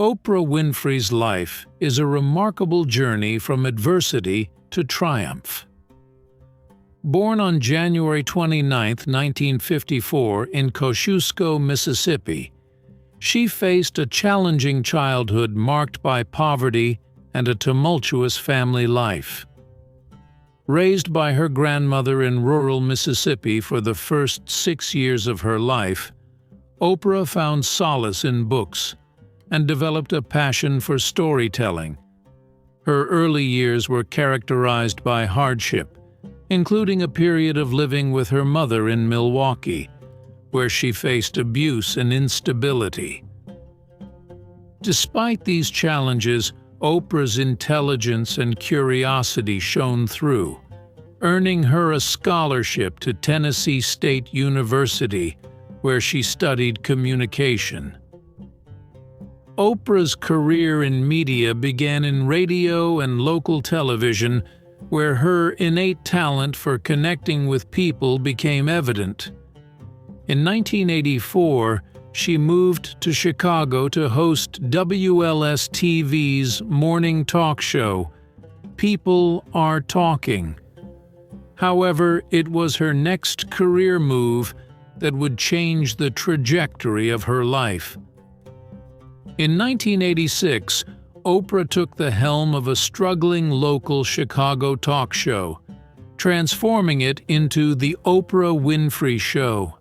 Oprah Winfrey's life is a remarkable journey from adversity to triumph. Born on January 29, 1954 in Kosciuszko, Mississippi, she faced a challenging childhood marked by poverty and a tumultuous family life. Raised by her grandmother in rural Mississippi for the first 6 years of her life, Oprah found solace in books and developed a passion for storytelling. Her early years were characterized by hardship, including a period of living with her mother in Milwaukee, where she faced abuse and instability. Despite these challenges, Oprah's intelligence and curiosity shone through, earning her a scholarship to Tennessee State University, where she studied communication. Oprah's career in media began in radio and local television, where her innate talent for connecting with people became evident. In 1984, she moved to Chicago to host WLS-TV's morning talk show, People Are Talking. However, it was her next career move that would change the trajectory of her life. In 1986, Oprah took the helm of a struggling local Chicago talk show, transforming it into The Oprah Winfrey Show.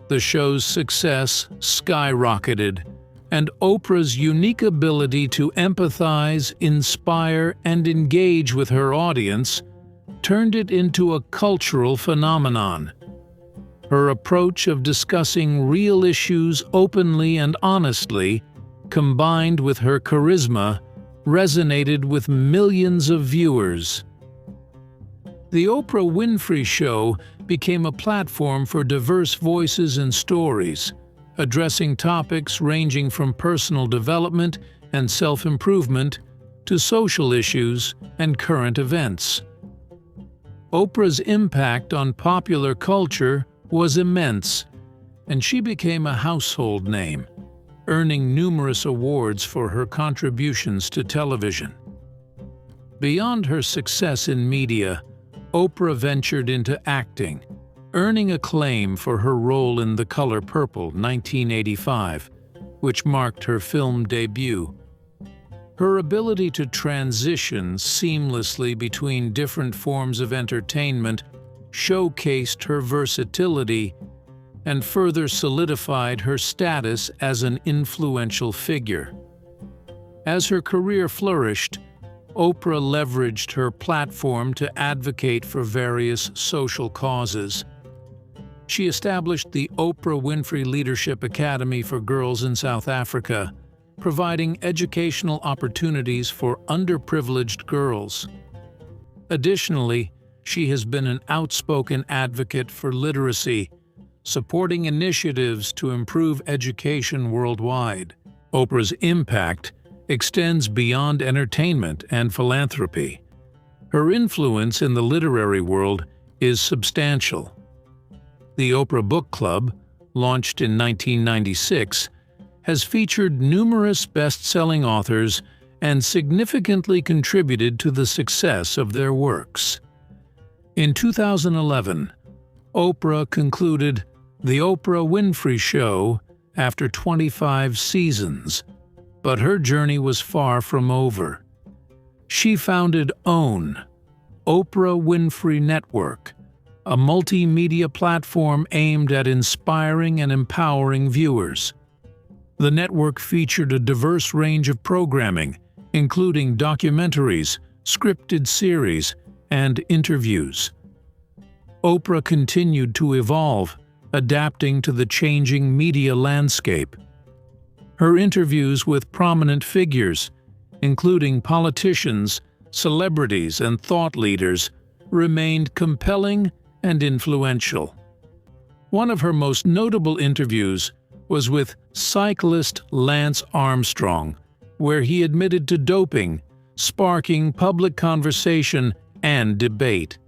The show's success skyrocketed, and Oprah's unique ability to empathize, inspire, and engage with her audience turned it into a cultural phenomenon. Her approach of discussing real issues openly and honestly, combined with her charisma, resonated with millions of viewers. The Oprah Winfrey Show became a platform for diverse voices and stories, addressing topics ranging from personal development and self-improvement to social issues and current events. Oprah's impact on popular culture was immense, and she became a household name, earning numerous awards for her contributions to television. Beyond her success in media, Oprah ventured into acting, earning acclaim for her role in The Color Purple, 1985, which marked her film debut. Her ability to transition seamlessly between different forms of entertainment showcased her versatility and further solidified her status as an influential figure. As her career flourished, Oprah leveraged her platform to advocate for various social causes. She established the Oprah Winfrey Leadership Academy for Girls in South Africa, providing educational opportunities for underprivileged girls. Additionally, she has been an outspoken advocate for literacy, supporting initiatives to improve education worldwide. Oprah's impact extends beyond entertainment and philanthropy. Her influence in the literary world is substantial. The Oprah Book Club, launched in 1996, has featured numerous best-selling authors and significantly contributed to the success of their works. In 2011, Oprah concluded The Oprah Winfrey Show after 25 seasons, but her journey was far from over. She founded OWN, Oprah Winfrey Network, a multimedia platform aimed at inspiring and empowering viewers. The network featured a diverse range of programming, including documentaries, scripted series, and interviews. Oprah continued to evolve, adapting to the changing media landscape. Her interviews with prominent figures, including politicians, celebrities, and thought leaders, remained compelling and influential. One of her most notable interviews was with cyclist Lance Armstrong, where he admitted to doping, sparking public conversation and debate.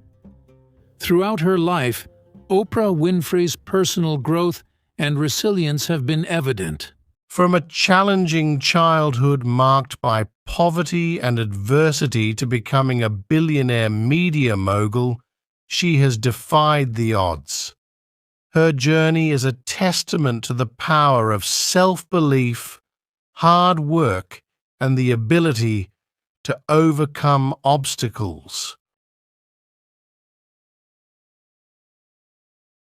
Throughout her life, Oprah Winfrey's personal growth and resilience have been evident. From a challenging childhood marked by poverty and adversity to becoming a billionaire media mogul, she has defied the odds. Her journey is a testament to the power of self-belief, hard work, and the ability to overcome obstacles.